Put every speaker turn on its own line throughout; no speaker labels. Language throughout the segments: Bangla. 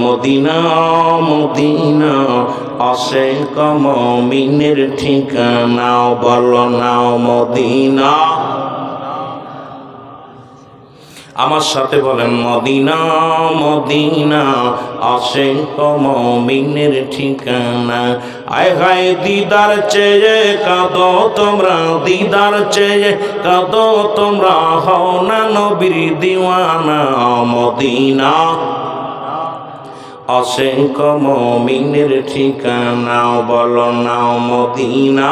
মদিনা মদিনা আশিক মুমিনের ঠিকানা, বলো না মদিনা। আমার সাথে বলেন মদিনা মদিনা আশিক মুমিনের ঠিকানা। আয় হায় দিদার চেয়ে কাঁদো তোমরা, দিদার চেয়ে কাঁদো তোমরা, হও না নবীর দিওয়ানা। মদিনা আশিক মুমিনের ঠিকানা, বলো না মদিনা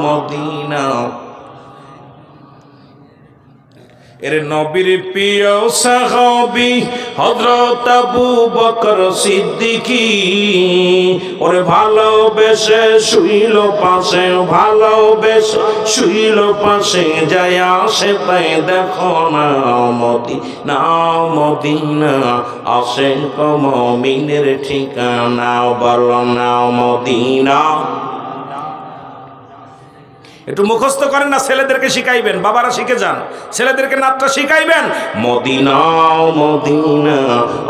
মদিনা। এর নবীর প্রিয় সাহাবী হযরত আবু বকর সিদ্দিকী, ওরে ভালোবেসে শুইল পাশে, ভালোবেসে শুইল পাশে, যায় আসে তাই দেখো না মদিনা মদিনা আশিক মুমিনের ঠিকানা, বলো না মদিনা। একটু মুখস্থ করেন না, ছেলেদেরকে শিখাইবেন, বাবারা শিখে যান, ছেলেদেরকে নাচটা শিখাইবেন। মদিনা মদিনা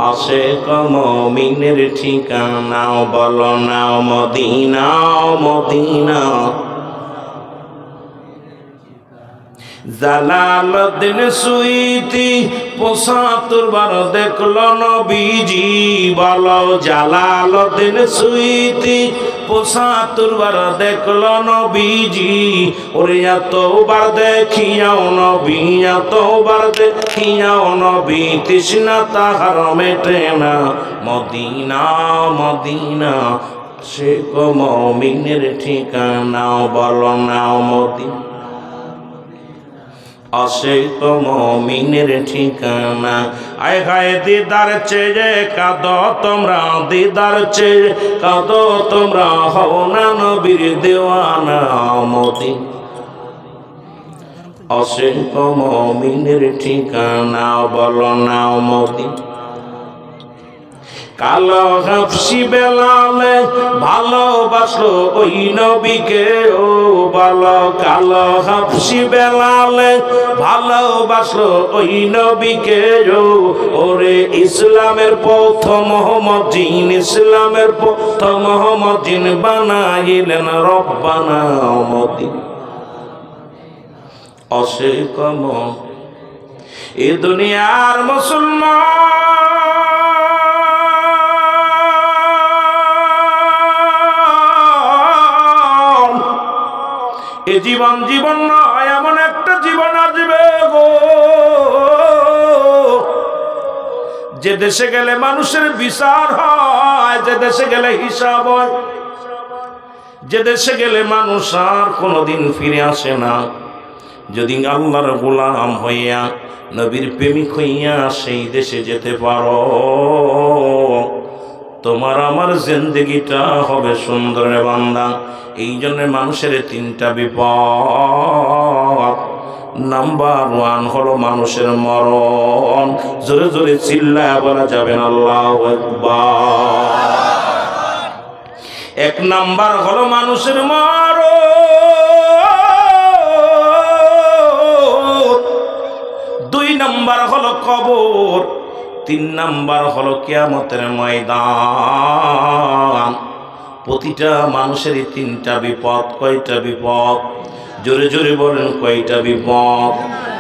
আশিক মুমিনের ঠিকানা, বলো না মদিনা মদিনা। জালালউদ্দিন সুয়ুতী ৭৫ বার দেখলো নবীজি, বলো জালালউদ্দিন সুয়ুতী ৭৫ বার দেখলো নবীজি। ওরে এতবার দেখিয়াও নবী, এতবার দেখিয়াও নবী, তৃষ্ণা তাহার মেটে না। মদিনা মদিনা আশিক মুমিনের ঠিকানা, বলো না মদিনা আশিক মুমিনের ঠিকানা। আয় হায় দিদার চেয়ে কাঁদো তোমরা, দিদার চেয়ে কাঁদো তোমরা, হও না নবীর দেওয়ানা। মদিনা আশিক মুমিনের ঠিকানা, বলো না মদিনা। কালো হাফসি বেলালে ভালোবাসলো ওই নবীকে, ও বলো কালো হাফসি বেলালে ভালোবাসলো ওই নবীকে, ওরে ইসলামের প্রথম মুহম্মদিন, ইসলামের প্রথম মুহম্মদিন বানাইলেন রব্বানা। মদিনা আশিক এ দুনিয়ার মুসলমান, এ জীবন জীবন নয়, এমন একটা জীবন আসবে গো, যে দেশে গেলে মানুষের বিচার হয়, যে দেশে গেলে হিসাব হয়, যে দেশে গেলে মানুষ আর কোনোদিন ফিরে আসে না। যদি আল্লাহর গোলাম হইয়া নবীর প্রেমিক হইয়া সেই দেশে যেতে পারো, তোমার আমার জিন্দেগিটা হবে সুন্দর বান্দা। এই জন্য মানুষের ৩টা বিপদ। নাম্বার 1 হলো মানুষের মরণ। জোরে জোরে চিল্লায়া বলা যাবেন আল্লাহু আকবার। ১ নাম্বার হলো মানুষের মরণ, ২ নাম্বার হলো কবর, ৩ নাম্বার হলো কিয়ামতের ময়দান। প্রতিটা মানুষের ৩টা বিপদ। কয়টা বিপদ? জোরে জোরে বলেন কয়টা বিপদ?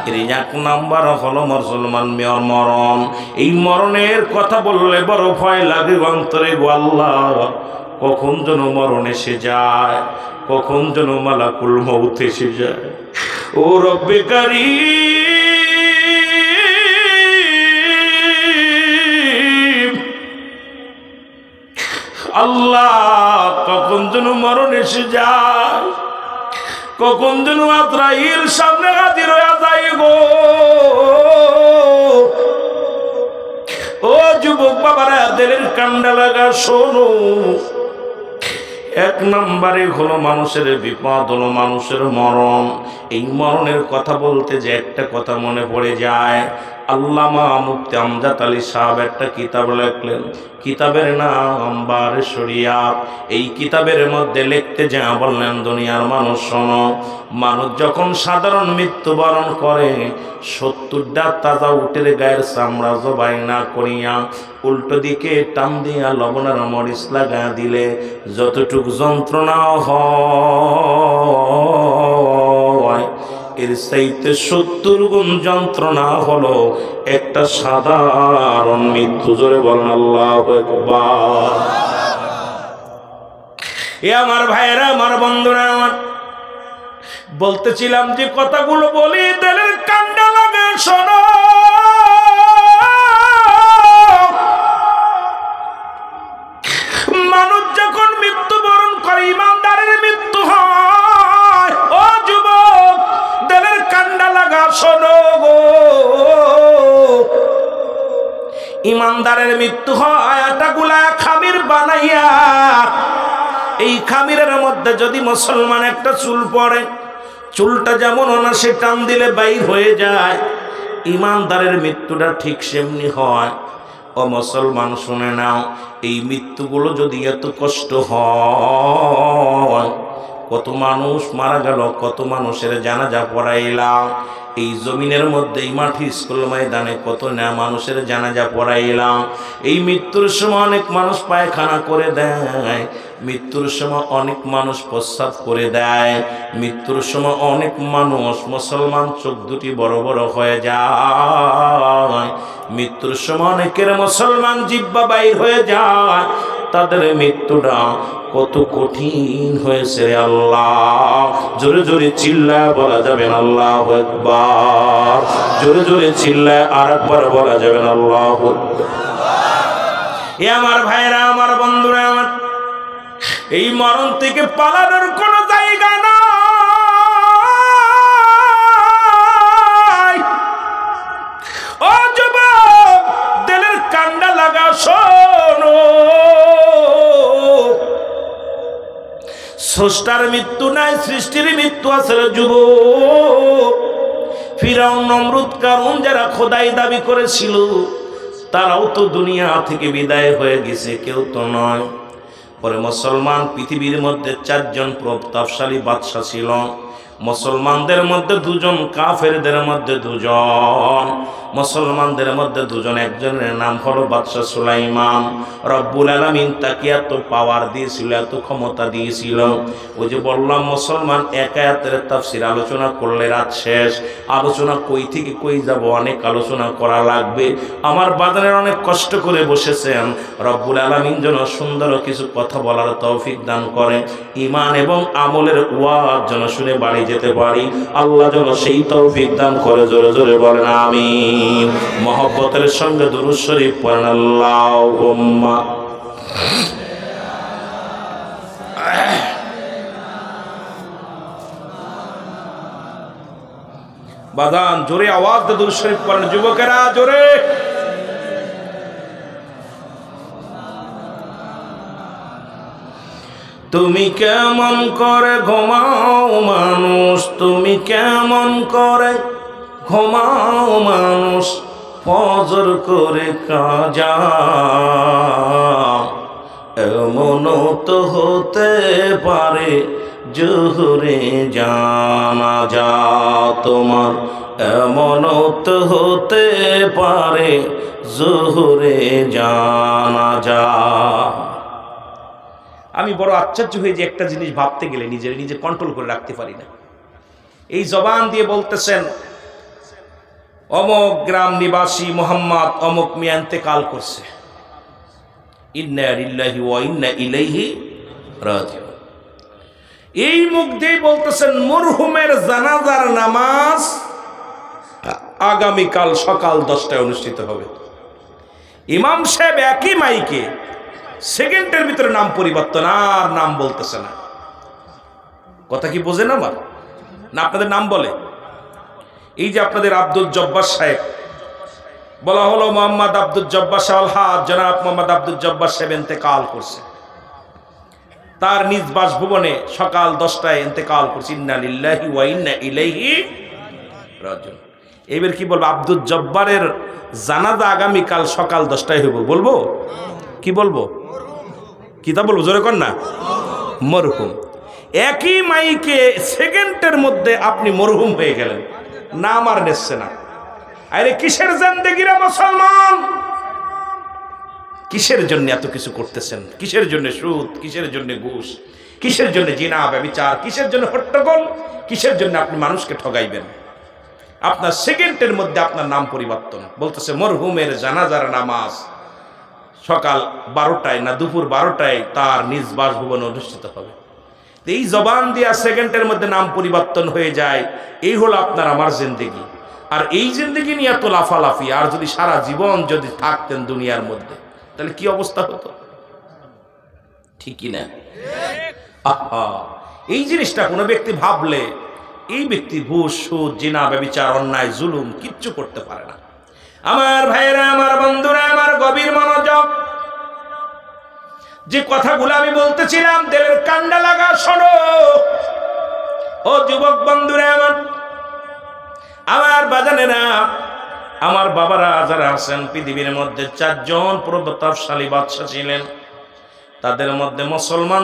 এর ১ নাম্বার হলো মুসলমান মরণ। এই মরণের কথা বললে বড় ভয় লাগে অন্তরে গো আল্লাহ, কখন যেন মরণ এসে যায়, কখন যেন মালাকুল মউত এসে যায়। ও রব্বে কারীম, আল্লাহ কখন যেন মরণ এসে যায়, কখন যেন আজরাইল সামনে হাজির হয়ে যায় গো। ও যুবক বাবারা, দিলের কান্ডা লাগা শোনো। ১ নম্বরে হলো মানুষের বিপদ, হলো মানুষের মরণ। এই মরণের কথা বলতে যে একটা কথা মনে পড়ে যায়, আল্লামা মুফতি আমজাদ আলী সাহেব একটা কিতাব লিখলেন, কিতাবের নাম বারে শরিয়াত। এই কিতাবের মধ্যে লিখতে যা বললেন, দুনিয়ার মানুষ শোনো, মানুষ যখন সাধারণ মৃত্যুবরণ করে 70টা তাজা উটের গায়ের চামড়া জবাই না করিয়া উল্টো দিকে টান দিয়া লবণের মরিচ লাগা দিলে যতটুক যন্ত্রণা হয়, এর চাইতে 70 গুণ যন্ত্রণা হলো একটা সাধারণ মৃত্যু। জোরে বলেন আল্লাহু আকবার। এ আমার ভাইয়েরা, আমার বন্ধুরা, আমার বলতেছিলাম যে কথাগুলো বলি দিলের কান্ডা লাগে শোনো। মানুষ যখন মৃত্যুবরণ করে ইমানদারের মৃত্যু হয়। ও যুবক, দিলের কান্ডা লাগা শোনো গো, ইমানদারের মৃত্যু হয় আটাগুলা খামির বানাইয়া। এই খামিরের মধ্যে যদি মুসলমান একটা চুল পড়ে, চুলটা যেমন অনাসে টান দিলে বাইর হয়ে যায়, ইমানদারের মৃত্যুটা ঠিক সেমনি হয়। ও মুসলমান শুনে নাও, এই মৃত্যুগুলো যদি এত কষ্ট হয়, কত মানুষ মারা গেল, কত মানুষের জানাজা পড়াইলাম এই জমিনের মধ্যে, এই মাটি স্কুল ময়দানে কত না মানুষের জানাজা পড়াইলাম। এই মৃত্যুর সময় অনেক মানুষ পায়খানা করে দেয়, মৃত্যুর সময় অনেক মানুষ প্রস্রাব করে দেয়, মৃত্যুর সময় অনেক মানুষ মুসলমান চোখ দুটি বড় বড় হয়ে যায়, মৃত্যুর সময় অনেকের মুসলমান জিহ্বা বাইর হয়ে যায়। তাদের মৃত্যুটা কত কঠিন হয়েছে আল্লাহ। জোরে জোরে চিল্লায় বলা যাবে না আল্লাহু আকবার। জোরে জোরে চিল্লায় আরেকবার বলা যাবে না আল্লাহু আকবার। এ আমার ভাইরা, আমার বন্ধুরা, আমার এই মরণ থেকে পালানোর কোনো জায়গা নাই। ও যুবক, দিলের কান্ডা লাগা শোনো, স্রষ্টার মৃত্যু নাই, সৃষ্টির মৃত্যু আছে যুবক। ফিরাউন, নমরুদ, কারুন যারা খোদাই দাবি করেছিল, তারাও তো দুনিয়া থেকে বিদায় হয়ে গেছে, কেউ তো নয়। পরে মুসলমান পৃথিবীর মধ্যে 4 জন প্রতাপশালী বাদশা ছিল। মুসলমানদের মধ্যে 2 জন, কাফেরদের মধ্যে 2 জন। মুসলমানদের মধ্যে 2 জন, একজনের নাম হলো বাদশা সুলাইমান। রব্বুল আলামিন তাকে এত পাওয়ার দিয়েছিল, এত ক্ষমতা দিয়েছিল। ওই যে বললাম, মুসলমান এক আয়াতের তাফসীর আলোচনা করলে রাত শেষ। আলোচনা কই থেকে কই যাব, অনেক আলোচনা করা লাগবে। আমার বাজারের অনেক কষ্ট করে বসেছেন, রব্বুল আলামিন যেন সুন্দর কিছু কথা বলার তৌফিক দান করে, ঈমান এবং আমলের ওয়াজ যেন শুনে বাড়ি যেতে পারি, আল্লাহ যেন সেই তৌফিক দান করে। জোরে জোরে বলেন আমিন। মহব্বতের সঙ্গে দুরূদ শরীফ পড়েন আল্লাহুম্মা। বাদান জোরে আওয়াজ দিয়ে দুরূদ শরীফ পড়েন যুবকেরা, জোরে। তুমি কেমন করে ঘুমাও মানুষ, তুমি কেমন করে ঘুমাও মানুষ, ফজর করে কাজা, এমনও তো হতে পারে জোহরে জানাজা তোমার, এমনও তো হতে পারে জোহরে জানাজা। আমি বড় আশ্চর্য হয়ে যে একটা জিনিস ভাবতে গেলে নিজে কন্ট্রোল করে রাখতে পারি না। এই জবান দিয়ে বলতেছেন, অমুক গ্রাম নিবাসী মোহাম্মদ অমুক মিয়া ইন্তেকাল করছে, ইন্না লিল্লাহি ওয়া ইন্না ইলাইহি রাজিউন। এই মুখ দিয়ে বলতেছেন, মরহুমের জানাজার নামাজ আগামীকাল সকাল 10টায় অনুষ্ঠিত হবে। ইমাম সাহেব একই মাইকে সেকেন্ডের ভিতরে নাম পরিবর্তন, আর নাম বলতেছে না। কথা কি বোঝেন আমার? না আপনাদের নাম বলে? এই যে আপনাদের আব্দুল জব্বার সাহেব, বলা হলো মোহাম্মদ আব্দুল জব্বার সাহেব, জনাব মোহাম্মদ আব্দুল জব্বার সাহেব ইন্তেকাল করছে, তার নিজ বাসভবনে সকাল 10টায় ইন্তেকাল করছে। ইন্না লিল্লাহি ওয়া ইন্না ইলাইহি রাজিউন। এবার কি বলবো? আব্দুল জব্বারের জানাজা আগামীকাল সকাল 10টায় হইব, বলবো কি বলবো? কিতা বলবো? জোরে কর না। মরহুম। একই মাইকে সেকেন্ডের মধ্যে আপনি মরহুম হয়ে গেলেন, নাম আর নেচ্ছে না। আরে কিসের জিন্দেগি রে মুসলমান? কিসের জন্য এত কিছু করতেছেন? কিসের জন্য সুদ? কিসের জন্য ঘুষ? কিসের জন্য জিনা ব্যভিচার? কিসের জন্য হট্টগোল? কিসের জন্য আপনি মানুষকে ঠগাইবেন? আপনার সেকেন্ডের মধ্যে আপনার নাম পরিবর্তন। বলতেছে মরহুমের জানাজার নামাজ সকাল 12টায় না দুপুর 12টায় তার নিজ বাসভবনে অনুষ্ঠিত হবে। এই জবান দিয়া সেকেন্ডের মধ্যে নাম পরিবর্তন হয়ে যায়। এই হলো আপনার আমার জিন্দেগি। আর এই জিন্দেগি নিয়ে এত লাফালাফি, আর যদি সারা জীবন যদি থাকতেন দুনিয়ার মধ্যে, তাহলে কি অবস্থা হতো? ঠিকই না? আহা, এই জিনিসটা কোনো ব্যক্তি ভাবলে এই ব্যক্তি ঘুষ, সুদ, জিনা, ব্যভিচার, অন্যায়, জুলুম কিচ্ছু করতে পারে না। আমার ভাইয়েরা, আমার বন্ধুরা, আমার গভীর মনোযোগ, যে কথাগুলো আমি বলতেছিলাম দিলের কান্ডা লাগা শোনো। ও যুবক বন্ধুরা আমার বাজানেরা, আমার বাবারা যারা আছেন, পৃথিবীর মধ্যে 4 জন প্রতাপশালী বাদশা ছিলেন। তাদের মধ্যে মুসলমান